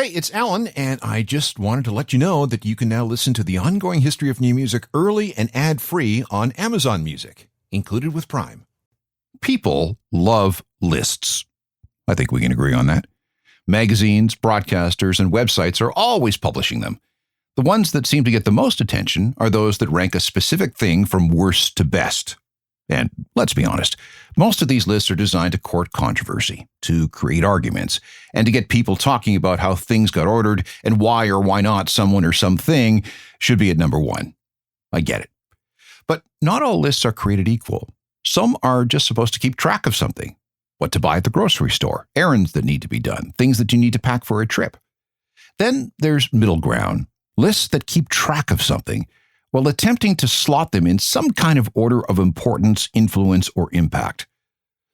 Hey, it's Alan, and I just wanted to let you know that you can now listen to the ongoing history of new music early and ad-free on Amazon Music, included with Prime. People love lists. I think we can agree on that. Magazines, broadcasters, and websites are always publishing them. The ones that seem to get the most attention are those that rank a specific thing from worst to best. And let's be honest, most of these lists are designed to court controversy, to create arguments, and to get people talking about how things got ordered and why or why not someone or something should be at number one. I get it. But not all lists are created equal. Some are just supposed to keep track of something. What to buy at the grocery store, errands that need to be done, things that you need to pack for a trip. Then there's middle ground, lists that keep track of something, while attempting to slot them in some kind of order of importance, influence, or impact.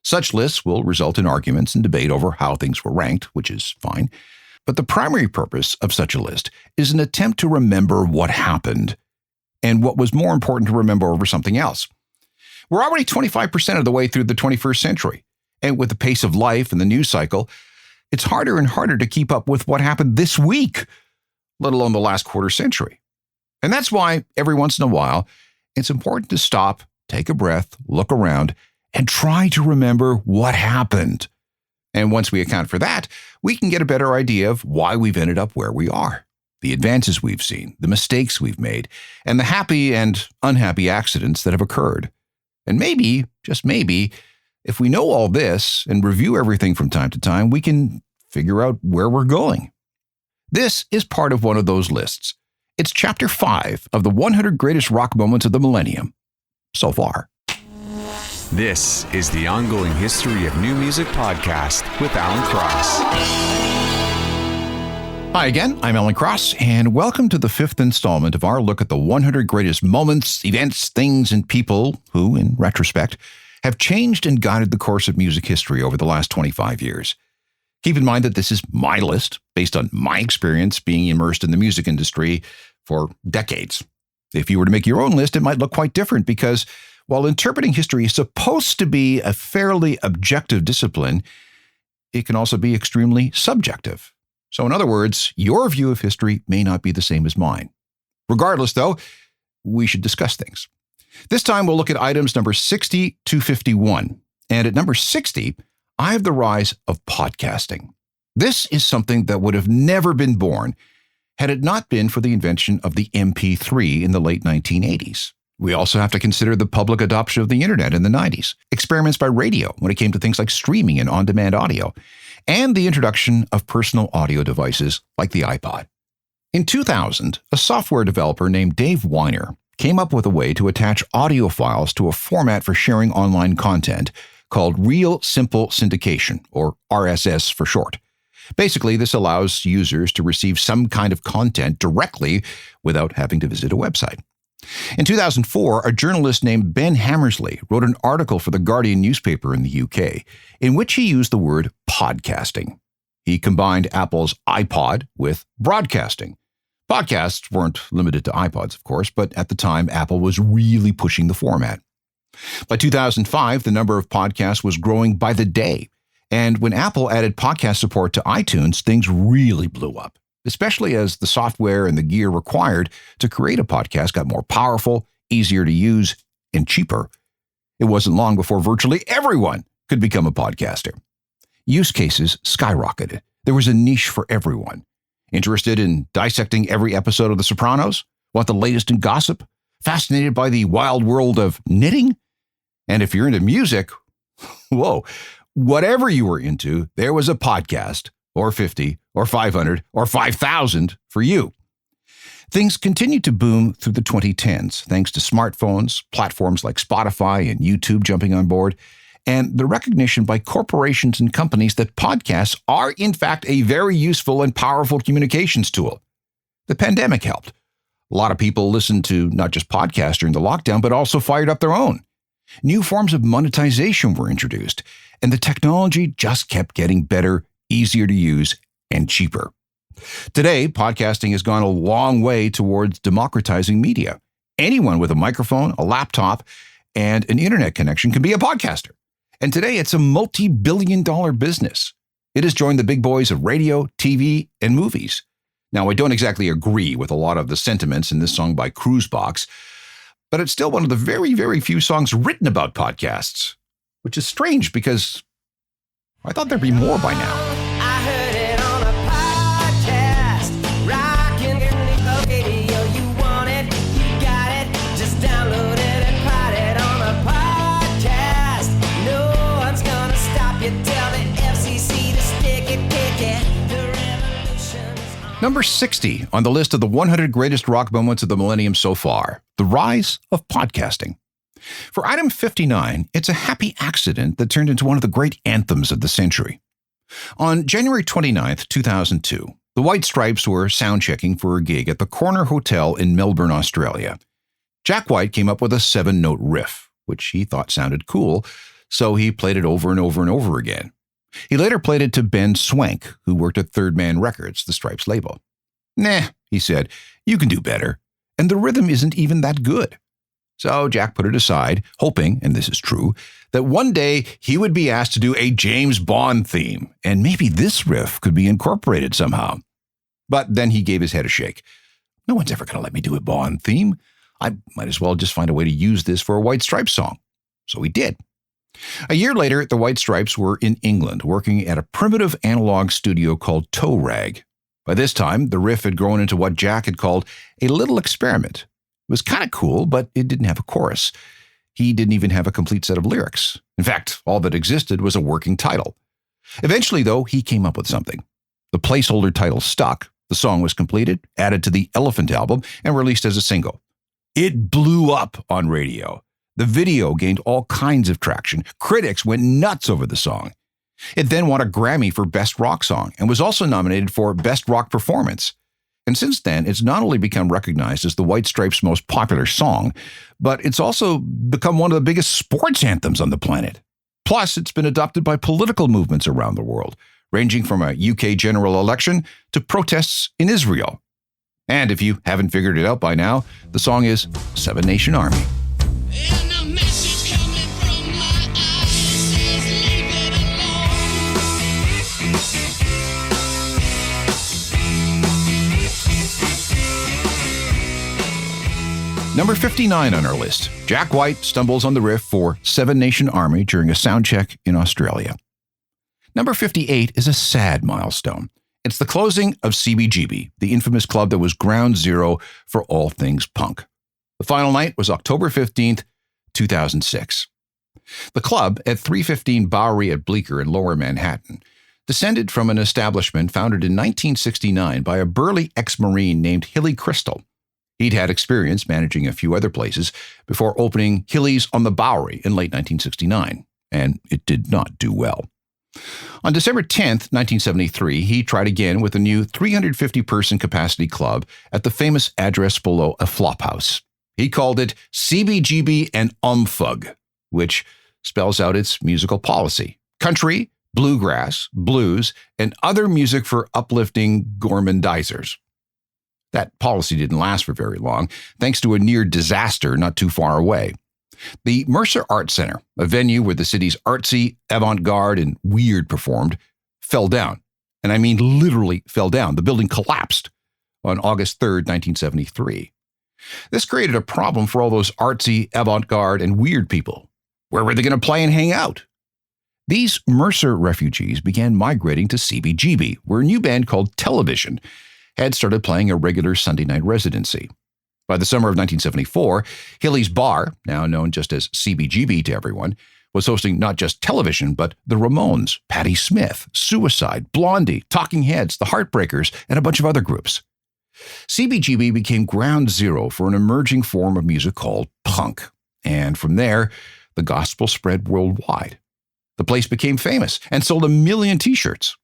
Such lists will result in arguments and debate over how things were ranked, which is fine. But the primary purpose of such a list is an attempt to remember what happened and what was more important to remember over something else. We're already 25% of the way through the 21st century, and with the pace of life and the news cycle, it's harder and harder to keep up with what happened this week, let alone the last quarter century. And that's why, every once in a while, it's important to stop, take a breath, look around, and try to remember what happened. And once we account for that, we can get a better idea of why we've ended up where we are, the advances we've seen, the mistakes we've made, and the happy and unhappy accidents that have occurred. And maybe, just maybe, if we know all this and review everything from time to time, we can figure out where we're going. This is part of one of those lists. It's Chapter 5 of the 100 Greatest Rock Moments of the Millennium, so far. This is the Ongoing History of New Music podcast with Alan Cross. Hi again, I'm Alan Cross, and welcome to the fifth installment of our look at the 100 greatest moments, events, things, and people who, in retrospect, have changed and guided the course of music history over the last 25 years. Keep in mind that this is my list, based on my experience being immersed in the music industry for decades. If you were to make your own list, it might look quite different because while interpreting history is supposed to be a fairly objective discipline, it can also be extremely subjective. So in other words, your view of history may not be the same as mine. Regardless, though, we should discuss things. This time we'll look at items number 60 to 51. And at number 60, I have the rise of podcasting. This is something that would have never been born had it not been for the invention of the MP3 in the late 1980s. We also have to consider the public adoption of the internet in the 90s, experiments by radio when it came to things like streaming and on-demand audio, and the introduction of personal audio devices like the iPod. In 2000, a software developer named Dave Weiner came up with a way to attach audio files to a format for sharing online content called Real Simple Syndication, or RSS for short. Basically, this allows users to receive some kind of content directly without having to visit a website. In 2004, a journalist named Ben Hammersley wrote an article for the Guardian newspaper in the UK, in which he used the word podcasting. He combined Apple's iPod with broadcasting. Podcasts weren't limited to iPods, of course, but at the time, Apple was really pushing the format. By 2005, the number of podcasts was growing by the day. And when Apple added podcast support to iTunes, things really blew up, especially as the software and the gear required to create a podcast got more powerful, easier to use, and cheaper. It wasn't long before virtually everyone could become a podcaster. Use cases skyrocketed. There was a niche for everyone. Interested in dissecting every episode of The Sopranos? Want the latest in gossip? Fascinated by the wild world of knitting? And if you're into music, whoa, whatever you were into, there was a podcast, or 50, or 500, or 5,000 for you. Things continued to boom through the 2010s, thanks to smartphones, platforms like Spotify and YouTube jumping on board, and the recognition by corporations and companies that podcasts are, in fact, a very useful and powerful communications tool. The pandemic helped. A lot of people listened to not just podcasts during the lockdown, but also fired up their own. New forms of monetization were introduced, and the technology just kept getting better, easier to use, and cheaper. Today, podcasting has gone a long way towards democratizing media. Anyone with a microphone, a laptop, and an internet connection can be a podcaster. And today, it's a multi-billion-dollar business. It has joined the big boys of radio, TV, and movies. Now, I don't exactly agree with a lot of the sentiments in this song by Cruisebox, but it's still one of the very, very few songs written about podcasts, which is strange because I thought there'd be more by now. I heard it on a podcast. Rockin' radio, you want it, you got it. Just download it and pod it on a podcast. No one's gonna stop you. Tell the FCC to stick it, kick it. The revolution is on. Number 60 on the list of the 100 greatest rock moments of the millennium so far, the rise of podcasting. For item 59, it's a happy accident that turned into one of the great anthems of the century. On January 29th, 2002, the White Stripes were sound-checking for a gig at the Corner Hotel in Melbourne, Australia. Jack White came up with a 7-note riff, which he thought sounded cool, so he played it over and over and over again. He later played it to Ben Swank, who worked at Third Man Records, the Stripes label. "Nah," he said, "you can do better. And the rhythm isn't even that good." So Jack put it aside, hoping, and this is true, that one day he would be asked to do a James Bond theme, and maybe this riff could be incorporated somehow. But then he gave his head a shake. No one's ever going to let me do a Bond theme. I might as well just find a way to use this for a White Stripes song. So he did. A year later, the White Stripes were in England, working at a primitive analog studio called Toe Rag. By this time, the riff had grown into what Jack had called a little experiment. It was kind of cool, but it didn't have a chorus. He didn't even have a complete set of lyrics. In fact, all that existed was a working title. Eventually, though, he came up with something. The placeholder title stuck, the song was completed, added to the Elephant album, and released as a single. It blew up on radio. The video gained all kinds of traction. Critics went nuts over the song. It then won a Grammy for Best Rock Song and was also nominated for Best Rock Performance. And since then, it's not only become recognized as the White Stripes' most popular song, but it's also become one of the biggest sports anthems on the planet. Plus, it's been adopted by political movements around the world, ranging from a UK general election to protests in Israel. And if you haven't figured it out by now, the song is Seven Nation Army. And a message coming from my eyes says leave it alone. Number 59 on our list, Jack White stumbles on the riff for Seven Nation Army during a sound check in Australia. Number 58 is a sad milestone. It's the closing of CBGB, the infamous club that was ground zero for all things punk. The final night was October 15th, 2006. The club at 315 Bowery at Bleecker in Lower Manhattan descended from an establishment founded in 1969 by a burly ex-Marine named Hilly Crystal. He'd had experience managing a few other places before opening Hilly's on the Bowery in late 1969, and it did not do well. On December 10th, 1973, he tried again with a new 350-person capacity club at the famous address below a flophouse. He called it CBGB and Umfug, which spells out its musical policy: country, bluegrass, blues, and other music for uplifting gormandizers. That policy didn't last for very long, thanks to a near disaster not too far away. The Mercer Art Center, a venue where the city's artsy, avant-garde, and weird performed, fell down. And I mean literally fell down. The building collapsed on August 3rd, 1973. This created a problem for all those artsy, avant-garde, and weird people. Where were they going to play and hang out? These Mercer refugees began migrating to CBGB, where a new band called Television had started playing a regular Sunday night residency. By the summer of 1974, Hilly's Bar, now known just as CBGB to everyone, was hosting not just Television, but the Ramones, Patti Smith, Suicide, Blondie, Talking Heads, the Heartbreakers, and a bunch of other groups. CBGB became ground zero for an emerging form of music called punk. And from there, the gospel spread worldwide. The place became famous and sold 1 million t-shirts.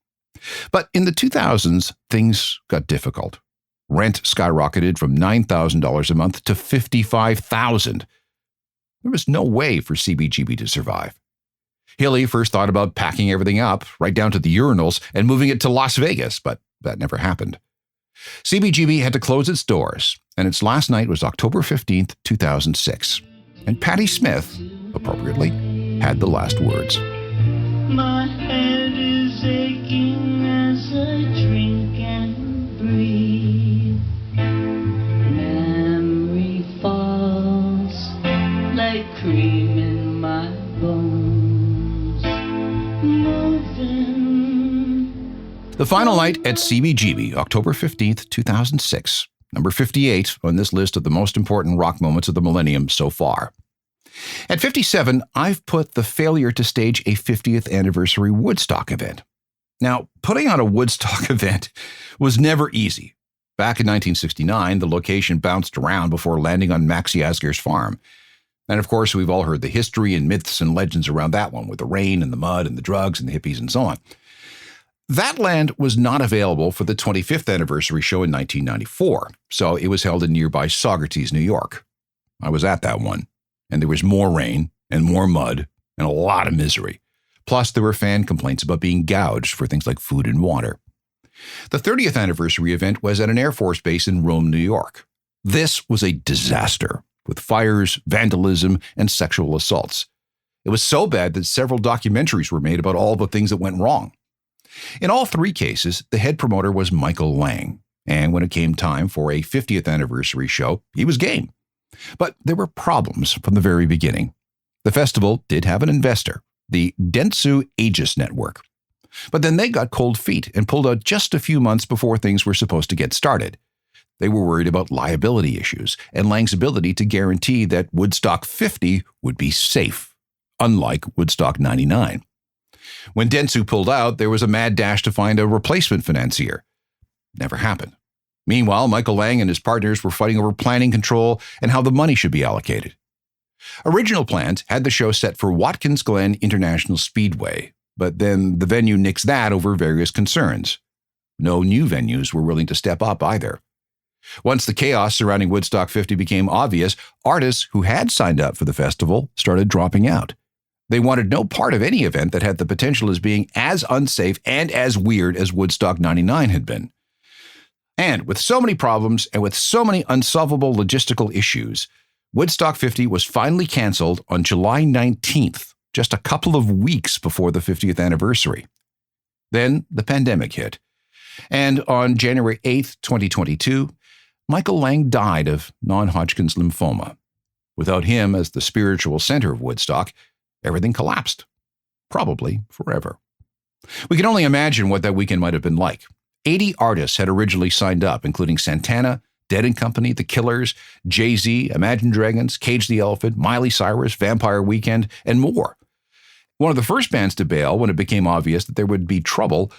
But in the 2000s, things got difficult. Rent skyrocketed from $9,000 a month to $55,000. There was no way for CBGB to survive. Hilly first thought about packing everything up, right down to the urinals, and moving it to Las Vegas, but that never happened. CBGB had to close its doors, and its last night was October 15th, 2006. And Patti Smith, appropriately, had the last words. My head is forsaking as I drink and breathe. Memory falls like cream in my bones. Moving. The final night at CBGB, October 15th, 2006. Number 58 on this list of the most important rock moments of the millennium so far. At 57, I've put the failure to stage a 50th anniversary Woodstock event. Now, putting on a Woodstock event was never easy. Back in 1969, the location bounced around before landing on Maxie Asger's farm. And of course, we've all heard the history and myths and legends around that one, with the rain and the mud and the drugs and the hippies and so on. That land was not available for the 25th anniversary show in 1994, so it was held in nearby Saugerties, New York. I was at that one, and there was more rain and more mud and a lot of misery. Plus, there were fan complaints about being gouged for things like food and water. The 30th anniversary event was at an Air Force base in Rome, New York. This was a disaster, with fires, vandalism, and sexual assaults. It was so bad that several documentaries were made about all the things that went wrong. In all three cases, the head promoter was Michael Lang, and when it came time for a 50th anniversary show, he was game. But there were problems from the very beginning. The festival did have an investor, the Dentsu Aegis Network. But then they got cold feet and pulled out just a few months before things were supposed to get started. They were worried about liability issues and Lang's ability to guarantee that Woodstock 50 would be safe, unlike Woodstock 99. When Dentsu pulled out, there was a mad dash to find a replacement financier. Never happened. Meanwhile, Michael Lang and his partners were fighting over planning control and how the money should be allocated. Original plans had the show set for Watkins Glen International Speedway, but then the venue nixed that over various concerns. No new venues were willing to step up either. Once the chaos surrounding Woodstock 50 became obvious, artists who had signed up for the festival started dropping out. They wanted no part of any event that had the potential as being as unsafe and as weird as Woodstock 99 had been. And with so many problems and with so many unsolvable logistical issues, Woodstock 50 was finally canceled on July 19th, just a couple of weeks before the 50th anniversary. Then the pandemic hit. And on January 8th, 2022, Michael Lang died of non-Hodgkin's lymphoma. Without him as the spiritual center of Woodstock, everything collapsed. Probably forever. We can only imagine what that weekend might have been like. 80 artists had originally signed up, including Santana, Dead & Company, The Killers, Jay-Z, Imagine Dragons, Cage the Elephant, Miley Cyrus, Vampire Weekend, and more. One of the first bands to bail when it became obvious that there would be trouble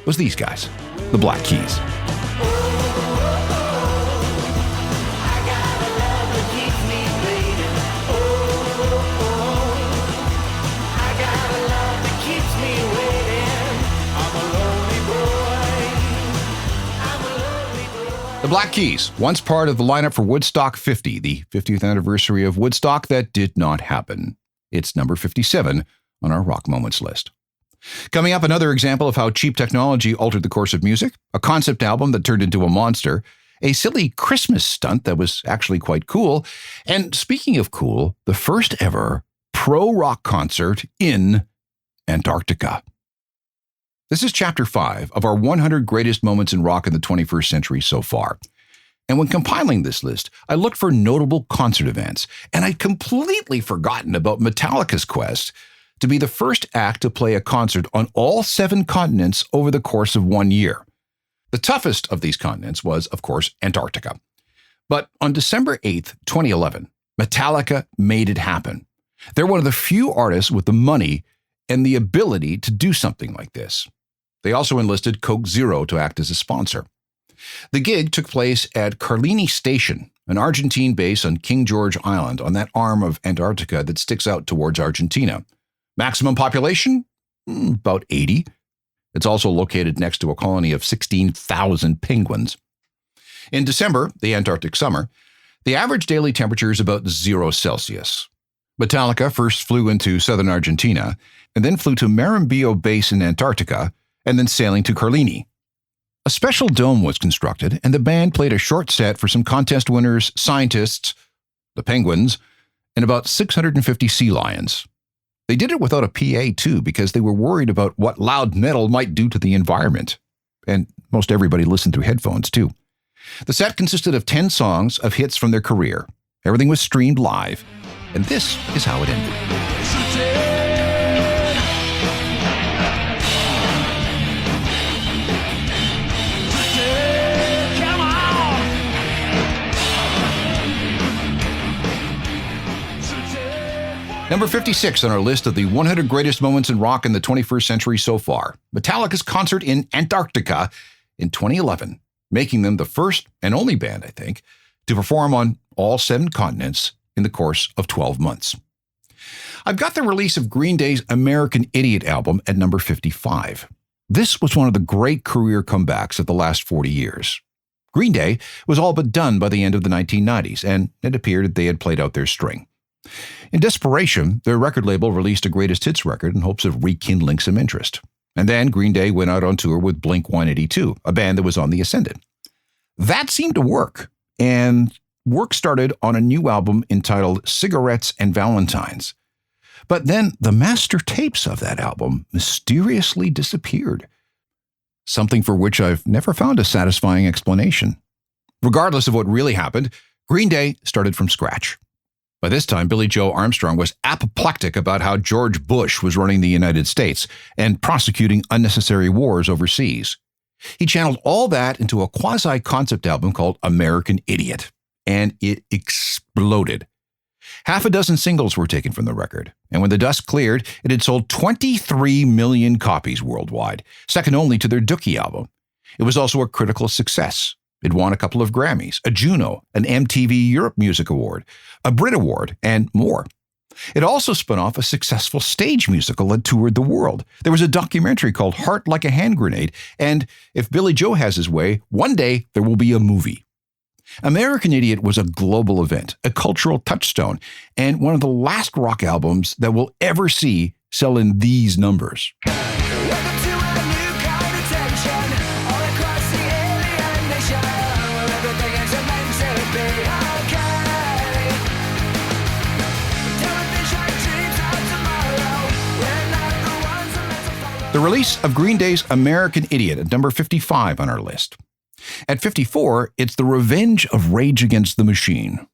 was these guys, the Black Keys. The Black Keys, once part of the lineup for Woodstock 50, the 50th anniversary of Woodstock that did not happen. It's number 57 on our Rock Moments list. Coming up, another example of how cheap technology altered the course of music, a concept album that turned into a monster, a silly Christmas stunt that was actually quite cool, and speaking of cool, the first ever pro-rock concert in Antarctica. This is Chapter 5 of our 100 Greatest Moments in Rock in the 21st Century so far. And when compiling this list, I looked for notable concert events, and I'd completely forgotten about Metallica's quest to be the first act to play a concert on all 7 continents over the course of 1 year. The toughest of these continents was, of course, Antarctica. But on December 8th, 2011, Metallica made it happen. They're one of the few artists with the money and the ability to do something like this. They also enlisted Coke Zero to act as a sponsor. The gig took place at Carlini Station, an Argentine base on King George Island on that arm of Antarctica that sticks out towards Argentina. Maximum population? About 80. It's also located next to a colony of 16,000 penguins. In December, the Antarctic summer, the average daily temperature is about 0 Celsius. Metallica first flew into southern Argentina and then flew to Marambio Base in Antarctica and then sailing to Carlini. A special dome was constructed and the band played a short set for some contest winners, scientists, the penguins, and about 650 sea lions. They did it without a PA too, because they were worried about what loud metal might do to the environment. And most everybody listened through headphones too. The set consisted of 10 songs of hits from their career. Everything was streamed live, and this is how it ended. Number 56 on our list of the 100 greatest moments in rock in the 21st century so far, Metallica's concert in Antarctica in 2011, making them the first and only band, I think, to perform on all 7 continents in the course of 12 months. I've got the release of Green Day's American Idiot album at number 55. This was one of the great career comebacks of the last 40 years. Green Day was all but done by the end of the 1990s, and it appeared that they had played out their string. In desperation, their record label released a greatest hits record in hopes of rekindling some interest. And then Green Day went out on tour with Blink-182, a band that was on the ascendant. That seemed to work, and work started on a new album entitled Cigarettes and Valentines. But then the master tapes of that album mysteriously disappeared, something for which I've never found a satisfying explanation. Regardless of what really happened, Green Day started from scratch. By this time, Billy Joe Armstrong was apoplectic about how George Bush was running the United States and prosecuting unnecessary wars overseas. He channeled all that into a quasi-concept album called American Idiot, and it exploded. Half a dozen singles were taken from the record, and when the dust cleared, it had sold 23 million copies worldwide, second only to their Dookie album. It was also a critical success. It won a couple of Grammys, a Juno, an MTV Europe Music Award, a Brit Award, and more. It also spun off a successful stage musical that toured the world. There was a documentary called Heart Like a Hand Grenade, and if Billy Joe has his way, one day there will be a movie. American Idiot was a global event, a cultural touchstone, and one of the last rock albums that we'll ever see sell in these numbers. Welcome to a new kind of tension all across the alien nation, where everything is meant to be okay. Television dreams of tomorrow, we're not the ones that meant to follow. The release of Green Day's American Idiot at number 55 on our list. At 54, it's the revenge of Rage Against the Machine,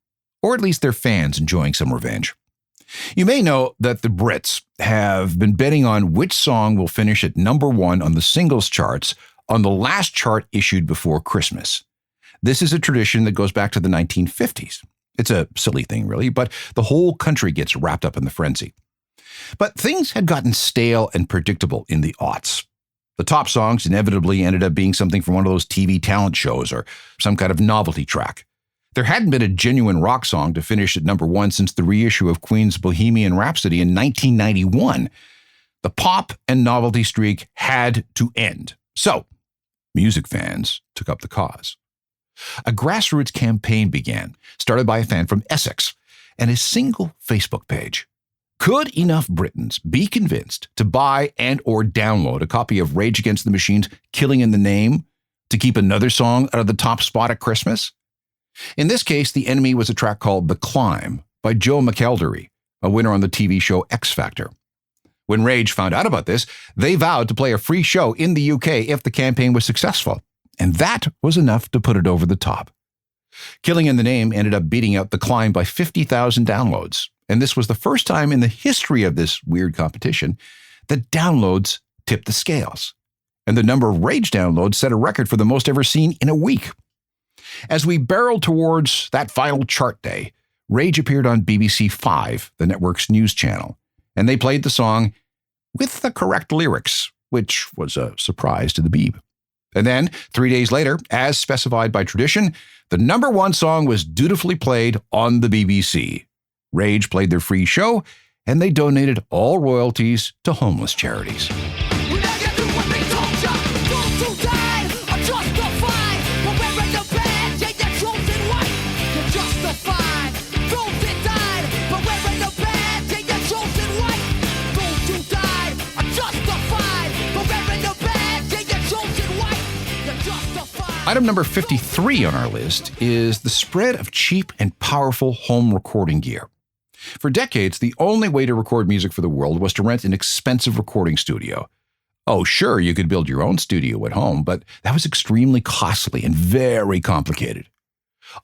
or at least their fans enjoying some revenge. You may know that the Brits have been betting on which song will finish at number 1 on the singles charts on the last chart issued before Christmas. This is a tradition that goes back to the 1950s. It's a silly thing, really, but the whole country gets wrapped up in the frenzy. But things had gotten stale and predictable in the aughts. The top songs inevitably ended up being something from one of those TV talent shows or some kind of novelty track. There hadn't been a genuine rock song to finish at number 1 since the reissue of Queen's Bohemian Rhapsody in 1991. The pop and novelty streak had to end. So, music fans took up the cause. A grassroots campaign began, started by a fan from Essex, and a single Facebook page. Could enough Britons be convinced to buy and or download a copy of Rage Against the Machine's Killing in the Name to keep another song out of the top spot at Christmas? In this case, the enemy was a track called The Climb by Joe McElderry, a winner on the TV show X Factor. When Rage found out about this, they vowed to play a free show in the UK if the campaign was successful, and that was enough to put it over the top. Killing in the Name ended up beating out The Climb by 50,000 downloads. And this was the first time in the history of this weird competition that downloads tipped the scales. And the number of Rage downloads set a record for the most ever seen in a week. As we barreled towards that final chart day, Rage appeared on BBC 5, the network's news channel, and they played the song with the correct lyrics, which was a surprise to the Beeb. And then, 3 days later, as specified by tradition, the number 1 song was dutifully played on the BBC. Rage played their free show, and they donated all royalties to homeless charities. We never do what they told ya. Those who died are justified. But wearing the badge ain't the chosen white. You're justified. Those that died, but wearing the badge ain't the chosen white. Those who died are justified. But wearing the badge ain't the chosen white. You're justified. Item number 53 on our list is the spread of cheap and powerful home recording gear. For decades, the only way to record music for the world was to rent an expensive recording studio. Oh, sure, you could build your own studio at home, but that was extremely costly and very complicated.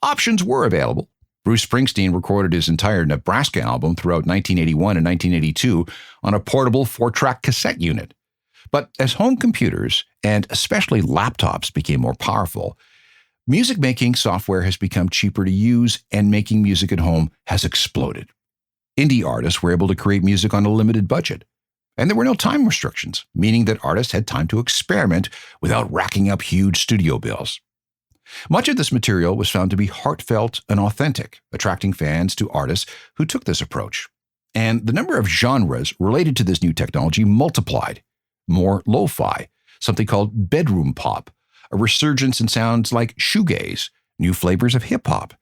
Options were available. Bruce Springsteen recorded his entire Nebraska album throughout 1981 and 1982 on a portable 4-track cassette unit. But as home computers, and especially laptops, became more powerful, music making software has become cheaper to use, and making music at home has exploded. Indie artists were able to create music on a limited budget, and there were no time restrictions, meaning that artists had time to experiment without racking up huge studio bills. Much of this material was found to be heartfelt and authentic, attracting fans to artists who took this approach. And the number of genres related to this new technology multiplied. More lo-fi, something called bedroom pop, a resurgence in sounds like shoegaze, new flavors of hip-hop.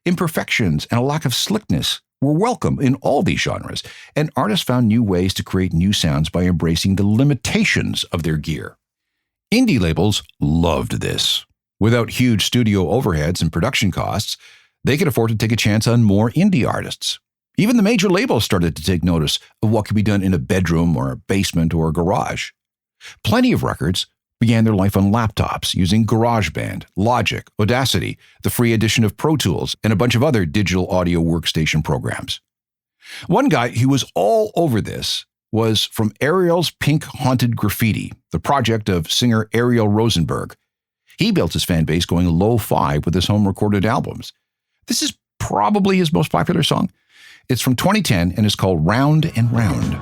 Imperfections and a lack of slickness were welcome in all these genres, and artists found new ways to create new sounds by embracing the limitations of their gear. Indie labels loved this. Without huge studio overheads and production costs, they could afford to take a chance on more indie artists. Even the major labels started to take notice of what could be done in a bedroom or a basement or a garage. Plenty of records began their life on laptops using GarageBand, Logic, Audacity, the free edition of Pro Tools, and a bunch of other digital audio workstation programs. One guy who was all over this was from Ariel's Pink Haunted Graffiti, the project of singer Ariel Rosenberg. He built his fan base going lo-fi with his home-recorded albums. This is probably his most popular song. It's from 2010 and is called Round and Round.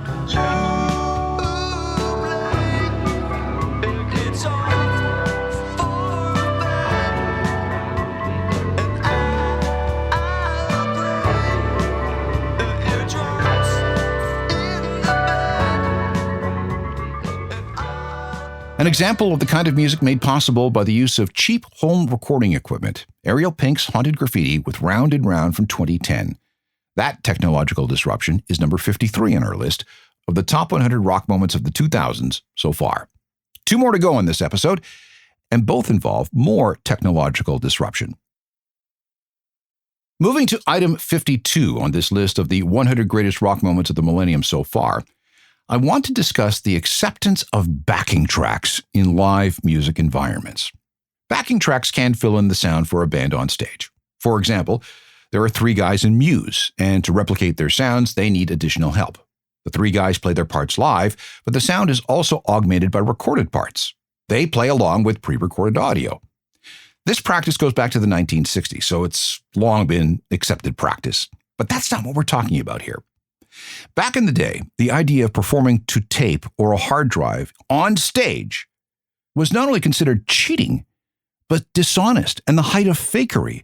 An example of the kind of music made possible by the use of cheap home recording equipment, Ariel Pink's Haunted Graffiti with Round and Round from 2010. That technological disruption is number 53 on our list of the top 100 rock moments of the 2000s so far. 2 more to go in this episode, and both involve more technological disruption. Moving to item 52 on this list of the 100 greatest rock moments of the millennium so far, I want to discuss the acceptance of backing tracks in live music environments. Backing tracks can fill in the sound for a band on stage. For example, there are 3 guys in Muse, and to replicate their sounds, they need additional help. The 3 guys play their parts live, but the sound is also augmented by recorded parts. They play along with pre-recorded audio. This practice goes back to the 1960s, so it's long been accepted practice. But that's not what we're talking about here. Back in the day, the idea of performing to tape or a hard drive on stage was not only considered cheating, but dishonest and the height of fakery.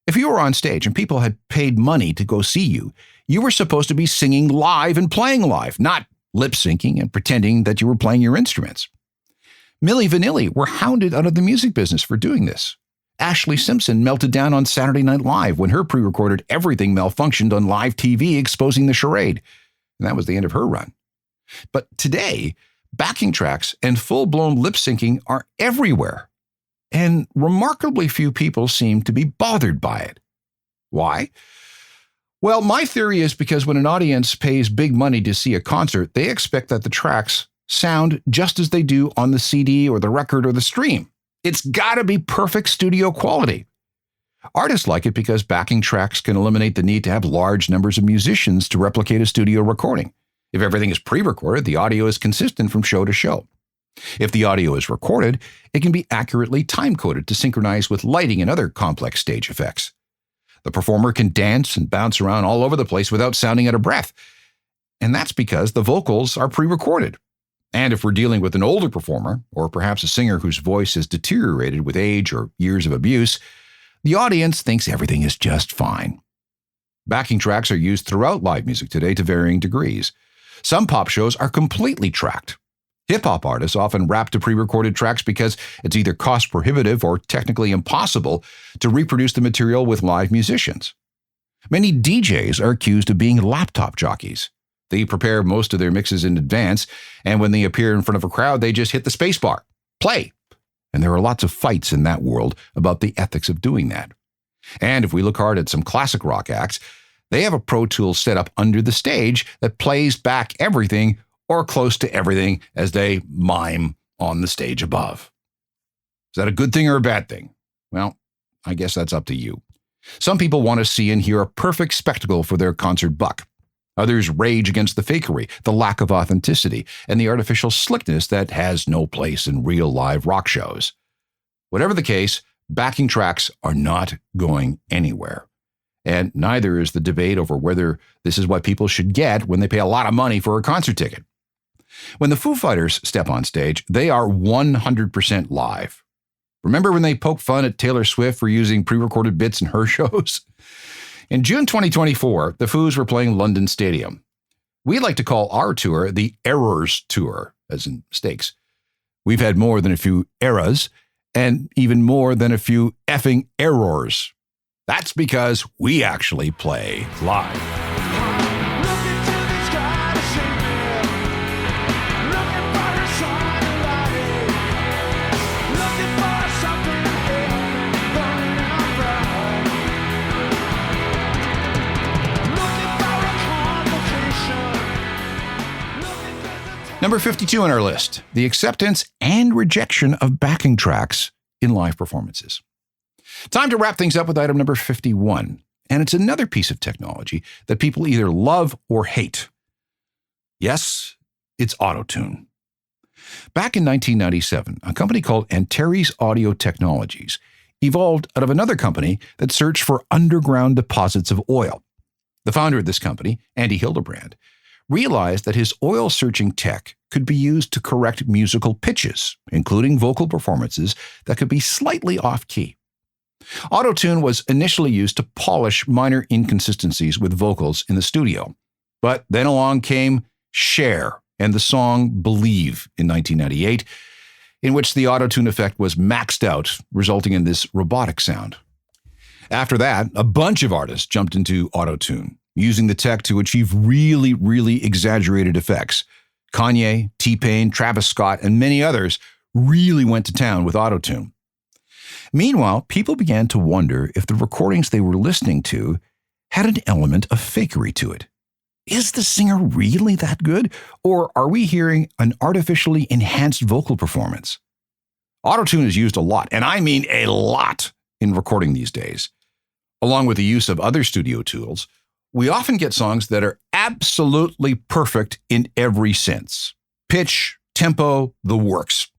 If you were on stage and people had paid money to go see you, you were supposed to be singing live and playing live, not lip-syncing and pretending that you were playing your instruments. Milli Vanilli were hounded out of the music business for doing this. Ashley Simpson melted down on Saturday Night Live when her pre-recorded Everything malfunctioned on live TV, exposing the charade. And that was the end of her run. But today, backing tracks and full-blown lip-syncing are everywhere. And remarkably few people seem to be bothered by it. Why? Well, my theory is because when an audience pays big money to see a concert, they expect that the tracks sound just as they do on the CD or the record or the stream. It's got to be perfect studio quality. Artists like it because backing tracks can eliminate the need to have large numbers of musicians to replicate a studio recording. If everything is pre-recorded, the audio is consistent from show to show. If the audio is recorded, it can be accurately time-coded to synchronize with lighting and other complex stage effects. The performer can dance and bounce around all over the place without sounding out of breath. And that's because the vocals are pre-recorded. And if we're dealing with an older performer, or perhaps a singer whose voice has deteriorated with age or years of abuse, the audience thinks everything is just fine. Backing tracks are used throughout live music today to varying degrees. Some pop shows are completely tracked. Hip-hop artists often rap to pre-recorded tracks because it's either cost-prohibitive or technically impossible to reproduce the material with live musicians. Many DJs are accused of being laptop jockeys. They prepare most of their mixes in advance, and when they appear in front of a crowd, they just hit the spacebar. Play! And there are lots of fights in that world about the ethics of doing that. And if we look hard at some classic rock acts, They have a Pro Tool set up under the stage that plays back everything or close to everything as they mime on the stage above. Is that a good thing or a bad thing? Well, I guess that's up to you. Some people want to see and hear a perfect spectacle for their concert buck. Others rage against the fakery, the lack of authenticity, and the artificial slickness that has no place in real live rock shows. Whatever the case, backing tracks are not going anywhere. And neither is the debate over whether this is what people should get when they pay a lot of money for a concert ticket. When the Foo Fighters step on stage, they are 100% live. Remember when they poked fun at Taylor Swift for using pre-recorded bits in her shows? In June 2024, the Foos were playing London Stadium. We like to call our tour the Errors Tour, as in mistakes. We've had more than a few eras, and even more than a few effing errors. That's because we actually play live. Number 52 on our list, the acceptance and rejection of backing tracks in live performances. Time to wrap things up with item number 51, and it's another piece of technology that people either love or hate. Yes, it's autotune. Back in 1997, a company called Antares Audio Technologies evolved out of another company that searched for underground deposits of oil. The founder of this company, Andy Hildebrand, realized that his oil-searching tech could be used to correct musical pitches, including vocal performances that could be slightly off-key. Autotune was initially used to polish minor inconsistencies with vocals in the studio, but then along came Cher and the song Believe in 1998, in which the autotune effect was maxed out, resulting in this robotic sound. After that, a bunch of artists jumped into autotune, using the tech to achieve really, really exaggerated effects. Kanye, T-Pain, Travis Scott, and many others really went to town with autotune. Meanwhile, people began to wonder if the recordings they were listening to had an element of fakery to it. Is the singer really that good, or are we hearing an artificially enhanced vocal performance? Autotune is used a lot, and I mean a lot, in recording these days. Along with the use of other studio tools, we often get songs that are absolutely perfect in every sense. Pitch, tempo, the works.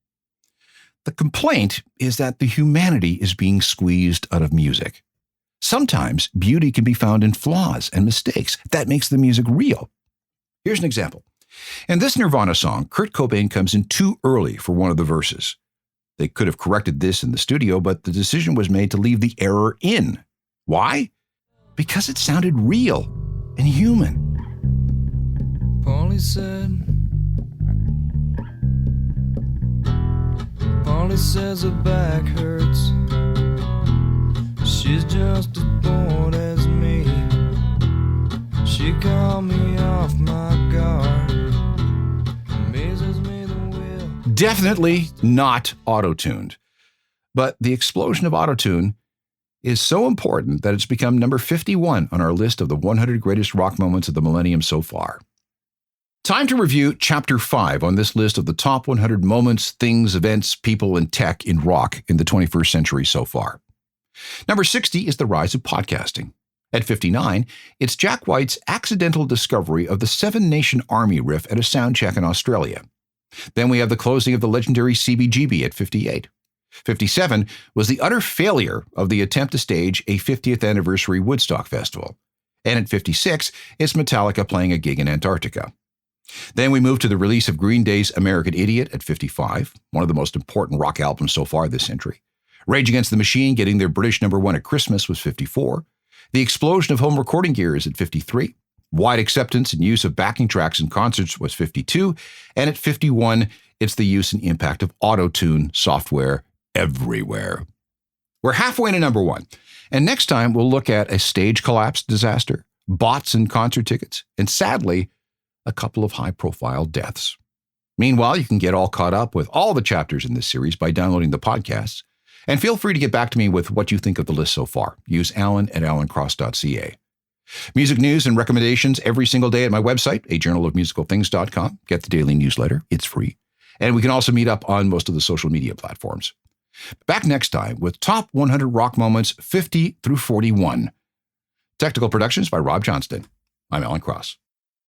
The complaint is that the humanity is being squeezed out of music. Sometimes beauty can be found in flaws and mistakes. That makes the music real. Here's an example. In this Nirvana song, Kurt Cobain comes in too early for one of the verses. They could have corrected this in the studio, but the decision was made to leave the error in. Why? Because it sounded real and human. Polly says her back hurts. She's just as bored as me. She called me off my guard. Amazes me the will. Definitely not auto-tuned. But the explosion of autotune is so important that it's become number 51 on our list of the 100 greatest rock moments of the millennium so far. Time to review Chapter 5 on this list of the top 100 moments, things, events, people, and tech in rock in the 21st century so far. Number 60 is the rise of podcasting. At 59, it's Jack White's accidental discovery of the Seven Nation Army riff at a sound check in Australia. Then we have the closing of the legendary CBGB at 58. 57 was the utter failure of the attempt to stage a 50th anniversary Woodstock festival. And at 56, it's Metallica playing a gig in Antarctica. Then we move to the release of Green Day's American Idiot at 55, one of the most important rock albums so far this century. Rage Against the Machine getting their British #1 at Christmas was 54. The explosion of home recording gear is at 53. Wide acceptance and use of backing tracks in concerts was 52. And at 51, it's the use and impact of auto-tune software everywhere. We're halfway to number 1. And next time, we'll look at a stage collapse disaster, bots and concert tickets, and sadly, a couple of high-profile deaths. Meanwhile, you can get all caught up with all the chapters in this series by downloading the podcasts. And feel free to get back to me with what you think of the list so far. Use Alan at alancross.ca. Music news and recommendations every single day at my website, ajournalofmusicalthings.com. Get the daily newsletter. It's free. And we can also meet up on most of the social media platforms. Back next time with Top 100 Rock Moments 50 through 41. Technical productions by Rob Johnston. I'm Alan Cross.